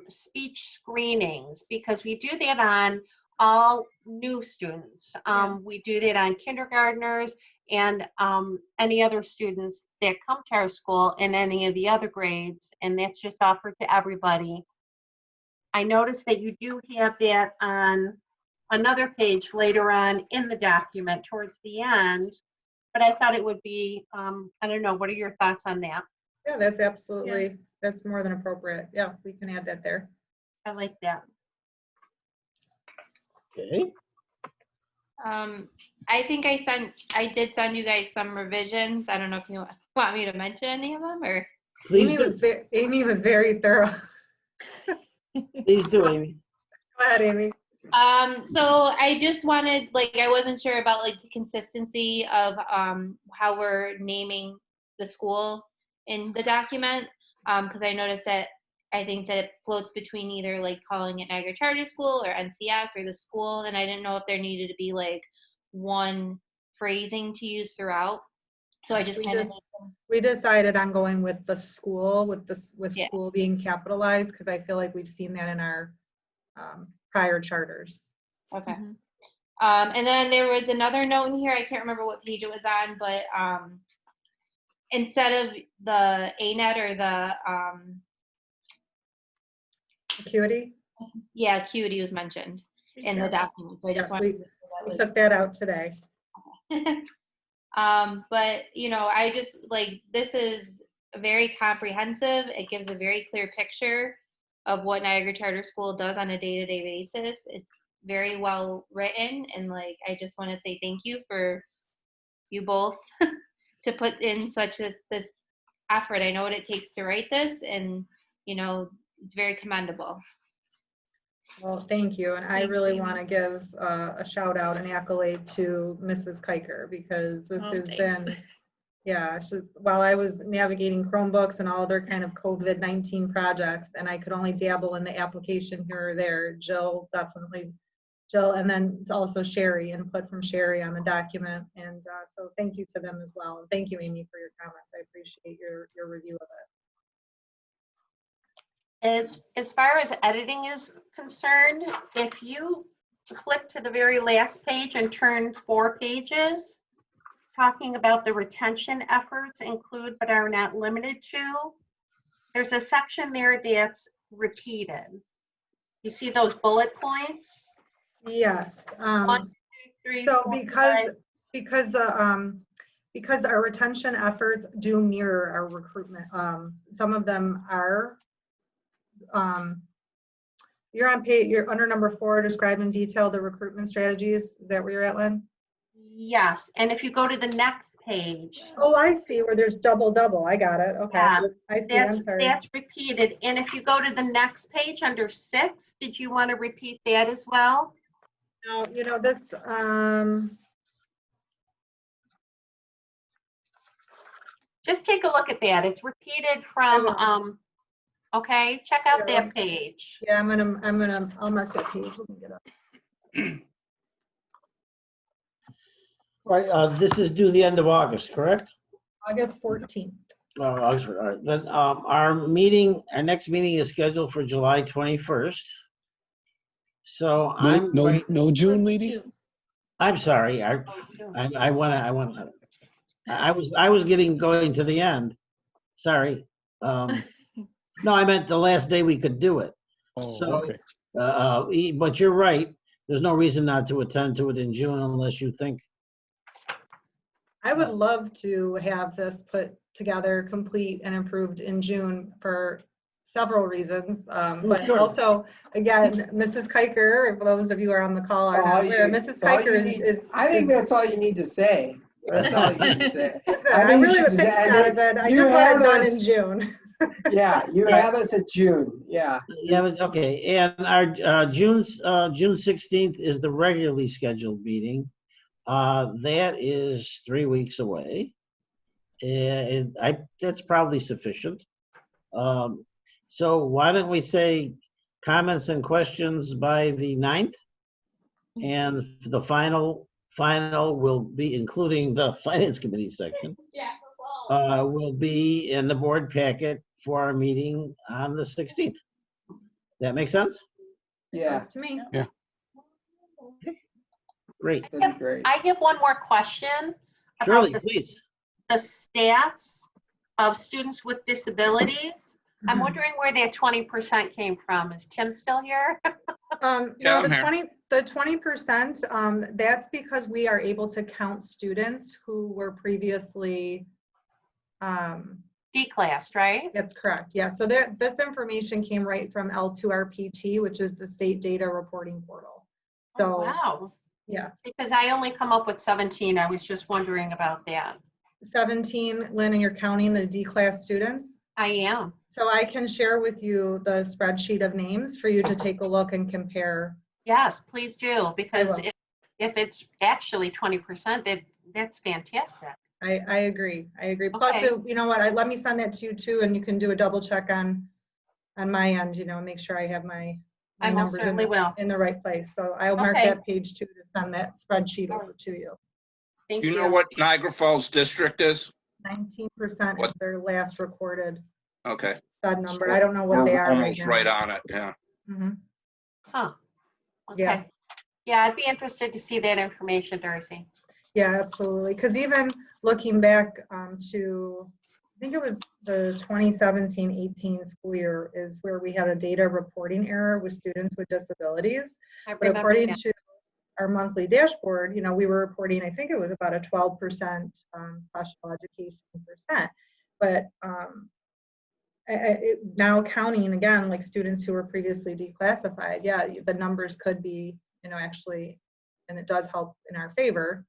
[SPEAKER 7] speech screenings, because we do that on all new students. We do that on kindergartners and any other students that come to our school in any of the other grades, and that's just offered to everybody. I noticed that you do have that on another page later on in the document towards the end, but I thought it would be, I don't know, what are your thoughts on that?
[SPEAKER 4] Yeah, that's absolutely, that's more than appropriate. Yeah, we can add that there.
[SPEAKER 7] I like that.
[SPEAKER 1] Okay.
[SPEAKER 5] I think I did send you guys some revisions. I don't know if you want me to mention any of them or.
[SPEAKER 1] Please
[SPEAKER 4] Amy was very thorough.
[SPEAKER 1] Please do, Amy.
[SPEAKER 4] Go ahead, Amy.
[SPEAKER 5] So I just wanted, like, I wasn't sure about like the consistency of how we're naming the school in the document, because I noticed that I think that it floats between either like calling it Niagara Charter School or NCS or the school, and I didn't know if there needed to be like one phrasing to use throughout. So I just kind of
[SPEAKER 4] we decided on going with the school, with
[SPEAKER 5] Yeah.
[SPEAKER 4] school being capitalized, because I feel like we've seen that in our prior charters.
[SPEAKER 5] Okay. And then there was another note in here. I can't remember what page it was on, but instead of the ANET or the
[SPEAKER 4] Acuity?
[SPEAKER 5] yeah, acuity was mentioned in the document. So I just
[SPEAKER 4] Yes,
[SPEAKER 5] wanted
[SPEAKER 4] we took that out today.
[SPEAKER 5] but you know, I just like, this is very comprehensive. It gives a very clear picture of what Niagara Charter School does on a day-to-day basis. It's very well written, and like, I just want to say thank you for you both to put in such this effort. I know what it takes to write this, and you know, it's very commendable.
[SPEAKER 4] Well, thank you. And I really want to give a shout out and accolade to Mrs. Kiker, because this has been, while I was navigating Chromebooks and all other kind of COVID-19 projects, and I could only dabble in the application here or there, Jill, and then also Sherry, input from Sherry on the document. And so thank you to them as well. And thank you, Amy, for your comments. I appreciate your review of it.
[SPEAKER 7] As far as editing is concerned, if you click to the very last page and turn 4 pages, talking about the retention efforts include but are not limited to, there's a section there that's repeated. You see those bullet points?
[SPEAKER 4] Yes.
[SPEAKER 7] 1, 2, 3,
[SPEAKER 4] So
[SPEAKER 7] 4,
[SPEAKER 4] because our retention efforts do mirror our recruitment, some of them are. You're on page. You're under number 4, describe in detail the recruitment strategies. Is that where you're at, Lynn?
[SPEAKER 7] Yes, and if you go to the next page.
[SPEAKER 4] Oh, I see where there's double. I got it. Okay,
[SPEAKER 7] Yeah,
[SPEAKER 4] I see. I'm sorry.
[SPEAKER 7] That's repeated. And if you go to the next page under 6, did you want to repeat that as well?
[SPEAKER 4] No, you know this.
[SPEAKER 7] Just take a look at that. It's repeated from. Okay, check out that page.
[SPEAKER 4] Yeah, I'll mark that page. Let me get up.
[SPEAKER 1] Right, this is due the end of August, correct?
[SPEAKER 4] August 14th.
[SPEAKER 1] Oh, August, all right. Then our next meeting is scheduled for July 21st. So
[SPEAKER 2] No June meeting?
[SPEAKER 1] I'm sorry. I was going to the end. Sorry. No, I meant the last day we could do it.
[SPEAKER 2] Oh,
[SPEAKER 1] So,
[SPEAKER 2] okay.
[SPEAKER 1] but you're right. There's no reason not to attend to it in June unless you think.
[SPEAKER 4] I would love to have this put together, complete and improved in June for several reasons. But
[SPEAKER 1] sure.
[SPEAKER 4] also, again, Mrs. Kiker, if those of you are on the call are not aware, Mrs. Kiker is.
[SPEAKER 6] I think that's all you need to say. That's all you need to say.
[SPEAKER 4] I really was thinking out of it. I just want it done in June.
[SPEAKER 6] Yeah, you have us at June. Yeah.
[SPEAKER 1] Yeah, okay. And our June 16th is the regularly scheduled meeting. That is 3 weeks away. And that's probably sufficient. So why don't we say comments and questions by the 9th? And the final will be, including the Finance Committee section, will be in the board packet for our meeting on the 16th. That make sense?
[SPEAKER 6] Yeah.
[SPEAKER 4] To me.
[SPEAKER 2] Yeah.
[SPEAKER 1] Great.
[SPEAKER 6] That'd be great.
[SPEAKER 7] I have one more question
[SPEAKER 1] Shirley,
[SPEAKER 7] about
[SPEAKER 1] please.
[SPEAKER 7] the stats of students with disabilities. I'm
[SPEAKER 4] Mhm.
[SPEAKER 7] wondering where that 20% came from. Is Tim still here?
[SPEAKER 4] No,
[SPEAKER 8] Yeah,
[SPEAKER 4] the
[SPEAKER 8] I'm here.
[SPEAKER 4] 20%, that's because we are able to count students who were previously,
[SPEAKER 7] D-classed, right?
[SPEAKER 4] that's correct. Yeah, so this information came right from L2RPT, which is the state data reporting portal. So,
[SPEAKER 7] Oh, wow.
[SPEAKER 4] yeah,
[SPEAKER 7] Because I only come up with 17. I was just wondering about that.
[SPEAKER 4] 17, Lynn, and you're counting the D-class students?
[SPEAKER 7] I am.
[SPEAKER 4] So I can share with you the spreadsheet of names for you to take a look and compare.
[SPEAKER 7] Yes, please do, because
[SPEAKER 4] will.
[SPEAKER 7] if it's actually 20%, that's fantastic.
[SPEAKER 4] I agree. I agree. Plus,
[SPEAKER 7] Okay.
[SPEAKER 4] you know what? Let me send that to you too, and you can do a double check on my end. You know, make sure I have my
[SPEAKER 7] I most
[SPEAKER 4] numbers
[SPEAKER 7] certainly will.
[SPEAKER 4] in the right place. So I'll mark
[SPEAKER 7] Okay.
[SPEAKER 4] that page too to send that spreadsheet over to you.
[SPEAKER 7] Thank
[SPEAKER 8] Do you
[SPEAKER 7] you.
[SPEAKER 8] know what Niagara Falls district is?
[SPEAKER 4] 19%
[SPEAKER 8] What?
[SPEAKER 4] is their last recorded
[SPEAKER 8] Okay.
[SPEAKER 4] SUD number. I don't know what
[SPEAKER 8] We're
[SPEAKER 4] they are right
[SPEAKER 8] almost
[SPEAKER 4] now.
[SPEAKER 8] right on it, yeah.
[SPEAKER 4] Mhm.
[SPEAKER 7] Huh. Okay.
[SPEAKER 4] Yeah.
[SPEAKER 7] Yeah, I'd be interested to see that information, Darcy.
[SPEAKER 4] Yeah, absolutely. Because even looking back to, I think it was the 2017-18 school year is where we had a data reporting error with students with disabilities.
[SPEAKER 7] I
[SPEAKER 4] But
[SPEAKER 7] remember
[SPEAKER 4] according
[SPEAKER 7] that.
[SPEAKER 4] to our monthly dashboard, you know, we were reporting, I think it was about a 12% special education percent. But now counting again, like students who were previously declassified, yeah, the numbers could be, you know, actually, and it does help in our favor,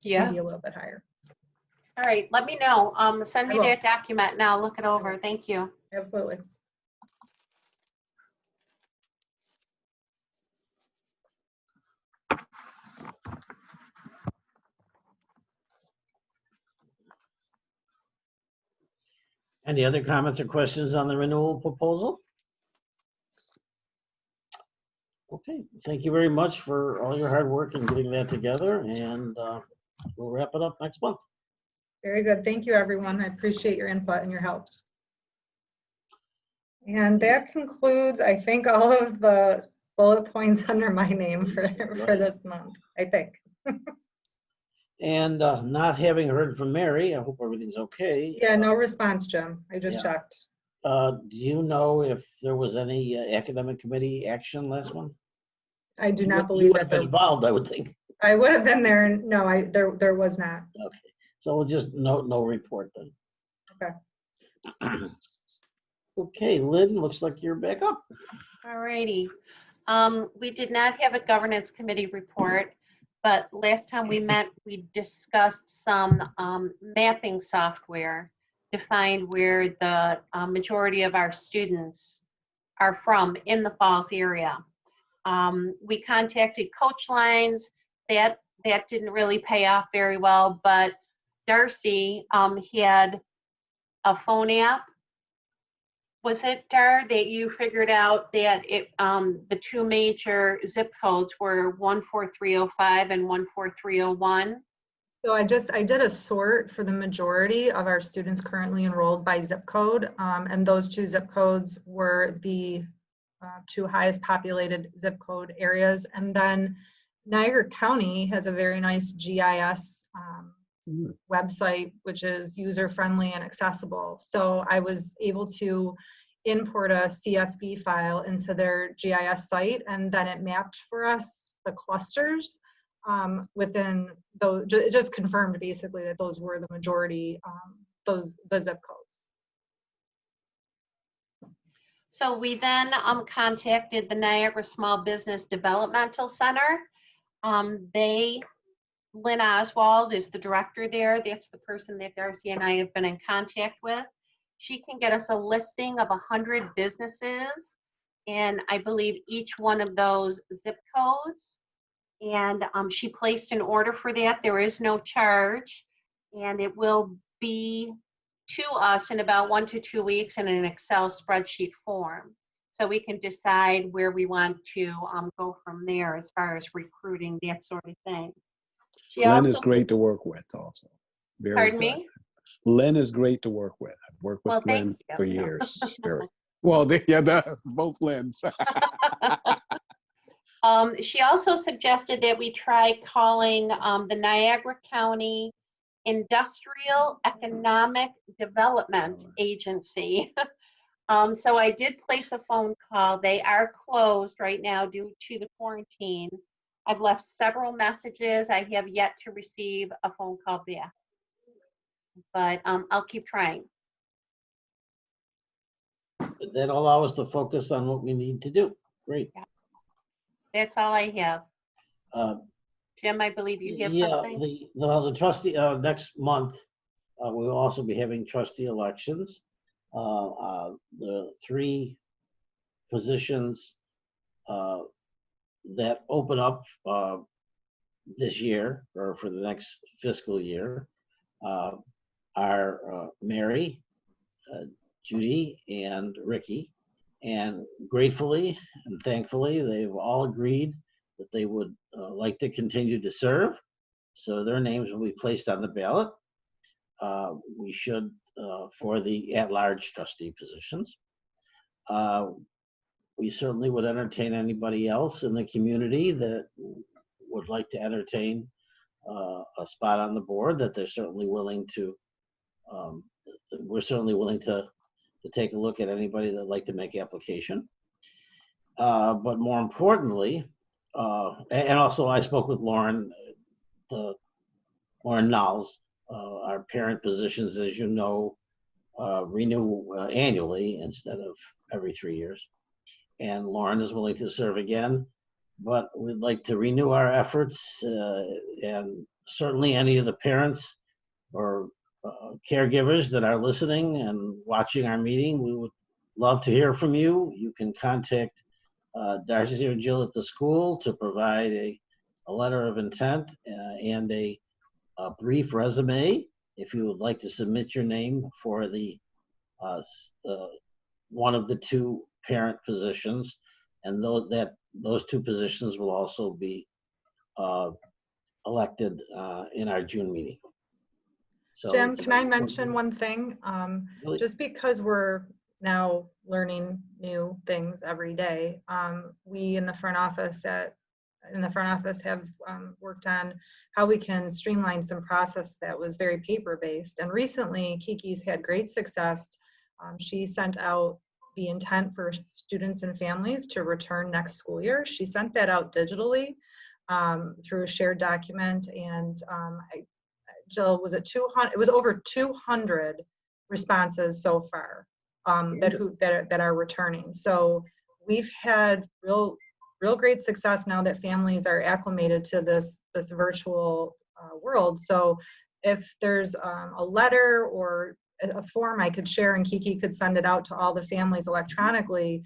[SPEAKER 7] Yeah.
[SPEAKER 4] maybe a little bit higher.
[SPEAKER 7] All right, let me know. Send
[SPEAKER 4] I
[SPEAKER 7] me
[SPEAKER 4] will.
[SPEAKER 7] that document and I'll look it over. Thank you.
[SPEAKER 4] Absolutely.
[SPEAKER 1] Any other comments or questions on the renewal proposal? Okay, thank you very much for all your hard work in getting that together, and we'll wrap it up next month.
[SPEAKER 4] Very good. Thank you, everyone. I appreciate your input and your help. And that concludes, I think, all of the bullet points under my name for this month, I think.
[SPEAKER 1] And not having heard from Mary, I hope everything's okay.
[SPEAKER 4] Yeah, no response, Jim. I just
[SPEAKER 1] Yeah.
[SPEAKER 4] checked.
[SPEAKER 1] Do you know if there was any academic committee action last month?
[SPEAKER 4] I do
[SPEAKER 1] You
[SPEAKER 4] not
[SPEAKER 1] would- you
[SPEAKER 4] believe
[SPEAKER 1] would
[SPEAKER 4] that
[SPEAKER 1] have been
[SPEAKER 4] there,
[SPEAKER 1] involved, I would think.
[SPEAKER 4] I would have been there. No, there was not.
[SPEAKER 1] Okay, so we'll just note no report then.
[SPEAKER 4] Okay.
[SPEAKER 1] Okay, Lynn, looks like you're back up.
[SPEAKER 7] All righty. We did not have a governance committee report, but last time we met, we discussed some mapping software to find where the majority of our students are from in the Falls area. We contacted Coach Lines. That didn't really pay off very well, but Darcy had a phone app. Was it, Dar, that you figured out that the two major zip codes were 14305 and 14301?
[SPEAKER 4] So I did a sort for the majority of our students currently enrolled by zip code, and those two zip codes were the two highest populated zip code areas. And then Niagara County has a very nice GIS website, which is user-friendly and accessible. So I was able to import a CSV file into their GIS site, and then it mapped for us the clusters within those. It just confirmed basically that those were the majority, the zip codes.
[SPEAKER 7] So we then contacted the Niagara Small Business Developmental Center. Lynn Oswald is the director there. That's the person that Darcy and I have been in contact with. She can get us a listing of 100 businesses, and I believe each one of those zip codes. And she placed an order for that. There is no charge, and it will be to us in about 1 to 2 weeks in an Excel spreadsheet form. So we can decide where we want to go from there as far as recruiting, that sort of thing.
[SPEAKER 2] Lynn is great to work with also. Very
[SPEAKER 7] Pardon
[SPEAKER 2] good.
[SPEAKER 7] me?
[SPEAKER 2] Lynn is great to work with. I've worked with
[SPEAKER 7] Well, thank
[SPEAKER 2] Lynn
[SPEAKER 7] you.
[SPEAKER 2] for years. Very well. Both Lynn's.
[SPEAKER 7] She also suggested that we try calling the Niagara County Industrial Economic Development Agency. So I did place a phone call. They are closed right now due to the quarantine. I've left several messages. I have yet to receive a phone call back, but I'll keep trying.
[SPEAKER 1] That'll allow us to focus on what we need to do. Great.
[SPEAKER 7] That's all I have.
[SPEAKER 1] Uh,
[SPEAKER 7] Jim, I believe you have
[SPEAKER 1] Yeah,
[SPEAKER 7] something.
[SPEAKER 1] the trustee, next month, we'll also be having trustee elections. The 3 positions that open up this year or for the next fiscal year are Mary, Judy, and Ricky. And gratefully and thankfully, they've all agreed that they would like to continue to serve. So their names will be placed on the ballot. We should, for the at-large trustee positions. We certainly would entertain anybody else in the community that would like to entertain a spot on the board, that they're certainly willing to, we're certainly willing to take a look at anybody that'd like to make application. But more importantly, and also I spoke with Lauren, Lauren Knowles, our parent positions, as you know, renew annually instead of every 3 years. And Lauren is willing to serve again, but we'd like to renew our efforts, and certainly any of the parents or caregivers that are listening and watching our meeting, we would love to hear from you. You can contact Darcy or Jill at the school to provide a letter of intent and a brief resume if you would like to submit your name for the one of the 2 parent positions, and those 2 positions will also be elected in our June meeting. So
[SPEAKER 4] Jim, can I mention one thing?
[SPEAKER 1] Really?
[SPEAKER 4] Just because we're now learning new things every day, we in the front office have worked on how we can streamline some process that was very paper-based. And recently, Kiki's had great success. She sent out the intent for students and families to return next school year. She sent that out digitally through a shared document, and Jill, was it 200? It was over 200 responses so far that are returning. So we've had real great success now that families are acclimated to this virtual world. So if there's a letter or a form I could share and Kiki could send it out to all the families electronically,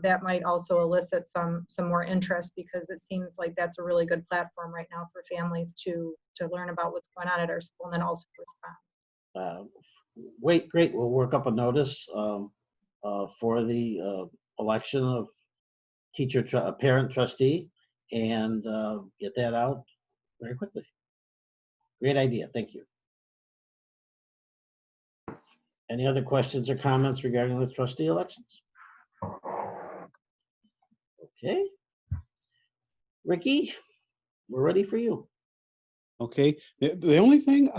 [SPEAKER 4] that might also elicit some more interest, because it seems like that's a really good platform right now for families to learn about what's going on at our school and then also respond.
[SPEAKER 1] Great. We'll work up a notice for the election of parent trustee and get that out very quickly. Great idea. Thank you. Any other questions or comments regarding the trustee elections? Okay. Ricky, we're ready for you.
[SPEAKER 2] Okay. The only thing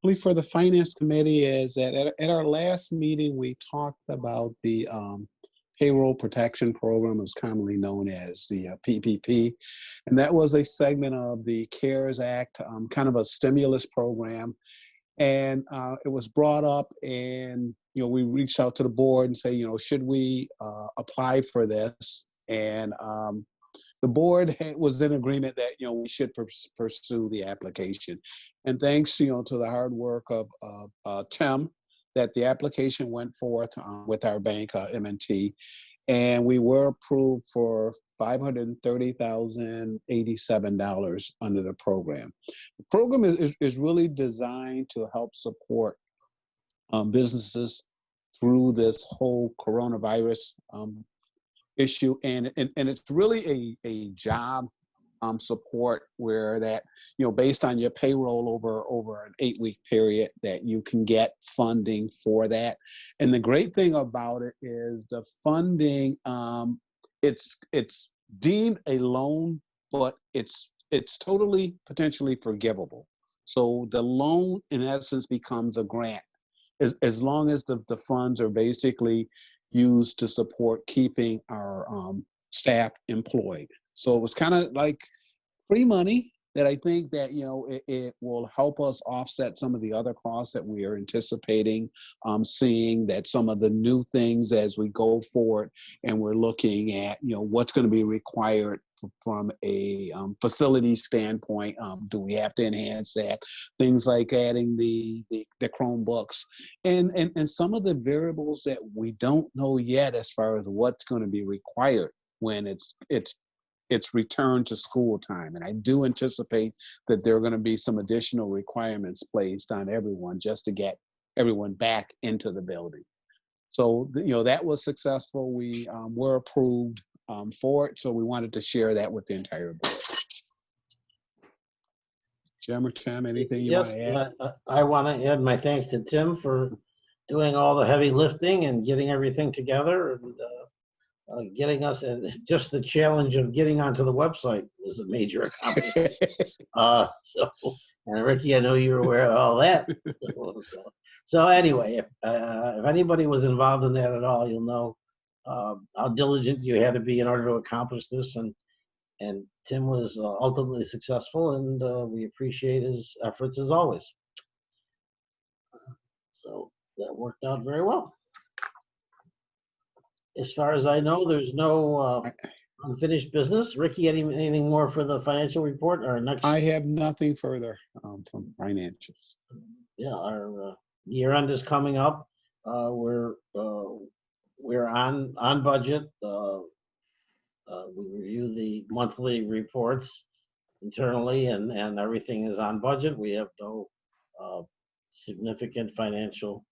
[SPEAKER 2] really for the finance committee is that at our last meeting, we talked about the payroll protection program, is commonly known as the PPP. And that was a segment of the CARES Act, kind of a stimulus program. And it was brought up, and we reached out to the board and say, should we apply for this? And the board was in agreement that we should pursue the application. And thanks to the hard work of Tim, that the application went forth with our bank, M&T, and we were approved for $530,087 under the program. The program is really designed to help support businesses through this whole coronavirus issue, and it's really a job support where that based on your payroll over an 8-week period, that you can get funding for that. And the great thing about it is the funding, it's deemed a loan, but it's totally potentially forgivable. So the loan in essence becomes a grant as long as the funds are basically used to support keeping our staff employed. So it was kind of like free money that I think that, it will help us offset some of the other costs that we are anticipating, seeing that some of the new things as we go forward and we're looking at, what's going to be required from a facility standpoint. Do we have to enhance that? Things like adding the Chromebooks and some of the variables that we don't know yet as far as what's going to be required when it's return to school time. And I do anticipate that there are going to be some additional requirements placed on everyone just to get everyone back into the building. So, that was successful. We were approved for it. So we wanted to share that with the entire board. Jim or Tim, anything you want to add?
[SPEAKER 1] I want to add my thanks to Tim for doing all the heavy lifting and getting everything together and getting us, and just the challenge of getting onto the website was a major accomplishment. And Ricky, I know you're aware of all that. So anyway, if anybody was involved in that at all, you'll know how diligent you had to be in order to accomplish this. And Tim was ultimately successful, and we appreciate his efforts as always. So that worked out very well. As far as I know, there's no unfinished business. Ricky, anything more for the financial report or next?
[SPEAKER 2] I have nothing further from financials.
[SPEAKER 1] Yeah, our year end is coming up. We're on budget. We review the monthly reports internally, and everything is on budget. We have no significant financial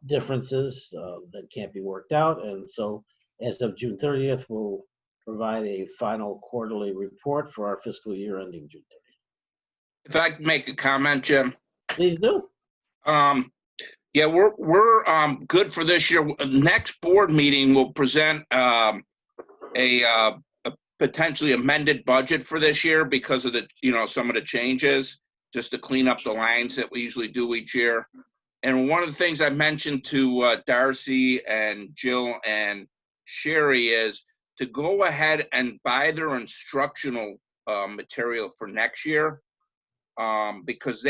[SPEAKER 1] differences that can't be worked out. And so as of June 30th, we'll provide a final quarterly report for our fiscal year ending June 30th.
[SPEAKER 8] If I could make a comment, Jim.
[SPEAKER 1] Please do.
[SPEAKER 8] Yeah, we're good for this year. Next board meeting will present a potentially amended budget for this year because of the, some of the changes, just to clean up the lines that we usually do each year. And one of the things I mentioned to Darcy and Jill and Sherry is to go ahead and buy their instructional material for next year, because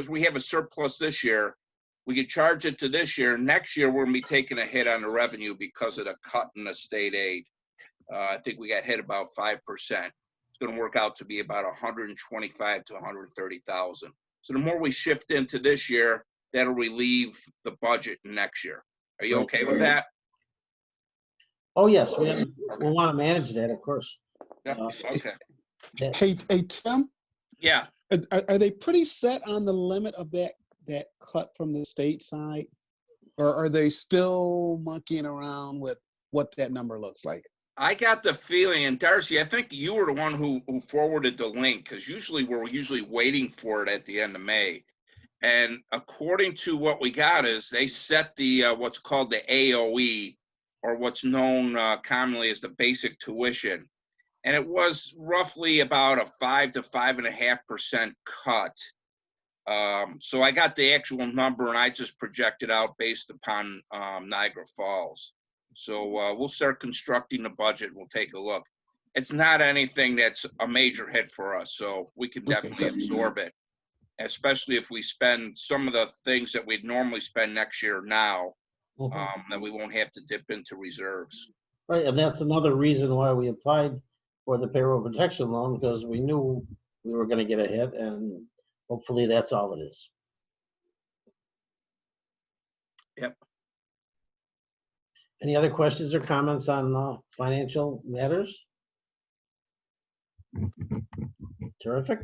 [SPEAKER 8] we have a surplus this year. We could charge it to this year. Next year, we're going to be taking a hit on the revenue because of the cut in the state aid. I think we got hit about 5%. It's going to work out to be about 125 to 130,000. So the more we shift into this year, that'll relieve the budget next year. Are you okay with that?
[SPEAKER 1] Oh, yes, we want to manage that, of course.
[SPEAKER 8] Yeah. Okay.
[SPEAKER 2] Hey, Tim?
[SPEAKER 8] Yeah.
[SPEAKER 2] Are they pretty set on the limit of that cut from the state side? Or are they still monkeying around with what that number looks like?
[SPEAKER 8] I got the feeling, and Darcy, I think you were the one who forwarded the link, because we're waiting for it at the end of May. And according to what we got is they set the what's called the AOE, or what's known commonly as the basic tuition. And it was roughly about a 5 to 5.5% cut. So I got the actual number and I just projected out based upon Niagara Falls. So we'll start constructing the budget. We'll take a look. It's not anything that's a major hit for us, so we can definitely absorb it, especially if we spend some of the things that we'd normally spend next year now, then we won't have to dip into reserves.
[SPEAKER 1] Right, and that's another reason why we applied for the payroll protection loan, because we knew we were going to get a hit, and hopefully that's all it is.
[SPEAKER 8] Yep.
[SPEAKER 1] Any other questions or comments on financial matters? Terrific.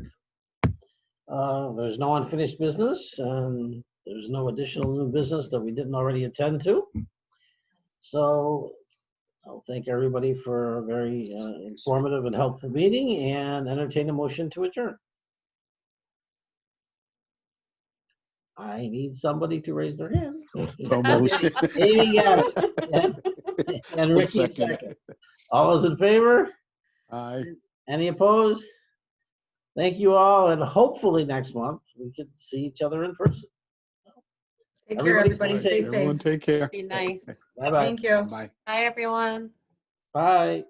[SPEAKER 1] There's no unfinished business, and there's no additional new business that we didn't already attend to. So I'll thank everybody for a very informative and helpful meeting, and entertain a motion to adjourn. I need somebody to raise their hand.
[SPEAKER 2] So motion.
[SPEAKER 1] Amy got it. And
[SPEAKER 2] I'll
[SPEAKER 1] Ricky
[SPEAKER 2] second it.
[SPEAKER 1] second. All those in favor?
[SPEAKER 2] Aye.
[SPEAKER 1] Any opposed? Thank you all, and hopefully next month we can see each other in person.
[SPEAKER 4] Take care,
[SPEAKER 1] Everybody
[SPEAKER 4] everybody.
[SPEAKER 1] stay
[SPEAKER 4] Stay
[SPEAKER 1] safe.
[SPEAKER 2] Everyone
[SPEAKER 4] safe.
[SPEAKER 2] take care.
[SPEAKER 7] Be nice.
[SPEAKER 1] Bye-bye.
[SPEAKER 4] Thank you.
[SPEAKER 2] Bye.
[SPEAKER 7] Bye, everyone.
[SPEAKER 1] Bye.